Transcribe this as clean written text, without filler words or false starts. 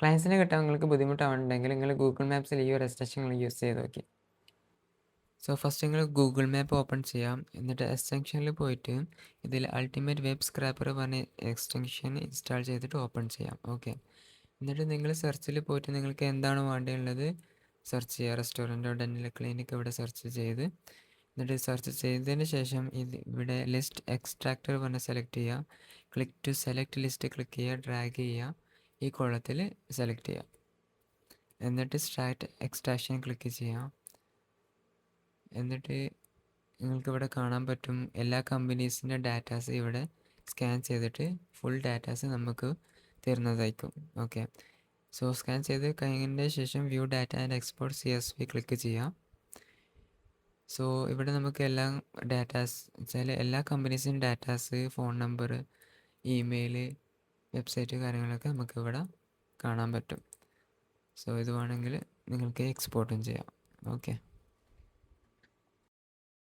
ക്ലയൻസിനെ കിട്ടാൻ നിങ്ങൾക്ക് ബുദ്ധിമുട്ടാവുന്നുണ്ടെങ്കിൽ നിങ്ങൾ ഗൂഗിൾ മാപ്സിൽ ഈ ഒരു എക്സ്റ്റൻഷൻ നിങ്ങൾ യൂസ് ചെയ്ത് നോക്കി. സോ ഫസ്റ്റ് നിങ്ങൾ ഗൂഗിൾ മാപ്പ് ഓപ്പൺ ചെയ്യാം. എന്നിട്ട് എക്സ്റ്റൻഷനിൽ പോയിട്ട് ഇതിൽ അൾട്ടിമേറ്റ് വെബ് സ്ക്രാപ്പർ പറഞ്ഞ എക്സ്റ്റൻഷൻ ഇൻസ്റ്റാൾ ചെയ്തിട്ട് ഓപ്പൺ ചെയ്യാം. ഓക്കെ, എന്നിട്ട് നിങ്ങൾ സെർച്ചിൽ പോയിട്ട് നിങ്ങൾക്ക് എന്താണോ വേണ്ടിയുള്ളത് സെർച്ച് ചെയ്യുക. റെസ്റ്റോറൻറ്റോ ഡെൻ്റൽ ക്ലിനിക്ക് ഇവിടെ സെർച്ച് ചെയ്ത്, എന്നിട്ട് സെർച്ച് ചെയ്തതിന് ശേഷം ഇവിടെ ലിസ്റ്റ് എക്സ്ട്രാക്ടർ പറഞ്ഞ് സെലക്ട് ചെയ്യുക. Click to select list click ചെയ്യുക, ഡ്രാഗ് ചെയ്യുക, ഈ കോളത്തിൽ സെലക്ട് ചെയ്യുക. എന്നിട്ട് സ്റ്റാർട്ട് എക്സ്ട്രാക്ഷൻ ക്ലിക്ക് ചെയ്യാം. എന്നിട്ട് നിങ്ങൾക്കിവിടെ കാണാൻ പറ്റും എല്ലാ കമ്പനീസിൻ്റെ ഡാറ്റാസ് ഇവിടെ സ്കാൻ ചെയ്തിട്ട് ഫുൾ ഡാറ്റാസ് നമുക്ക് തരുന്നതായിരിക്കും. ഓക്കെ, സോ സ്കാൻ ചെയ്ത് കഴിഞ്ഞതിന് ശേഷം view data and export CSV click ചെയ്യാം. സോ ഇവിടെ നമുക്ക് എല്ലാ ഡാറ്റാസ് വെച്ചാൽ എല്ലാ കമ്പനീസിൻ്റെ datas, phone number, email, website കാര്യങ്ങളൊക്കെ നമുക്ക് ഇവിടെ കാണാൻ പറ്റും. സോ ഇത് വേണമെങ്കിൽ നിങ്ങൾക്ക് എക്സ്പോർട്ടും ചെയ്യാം. ഓക്കെ.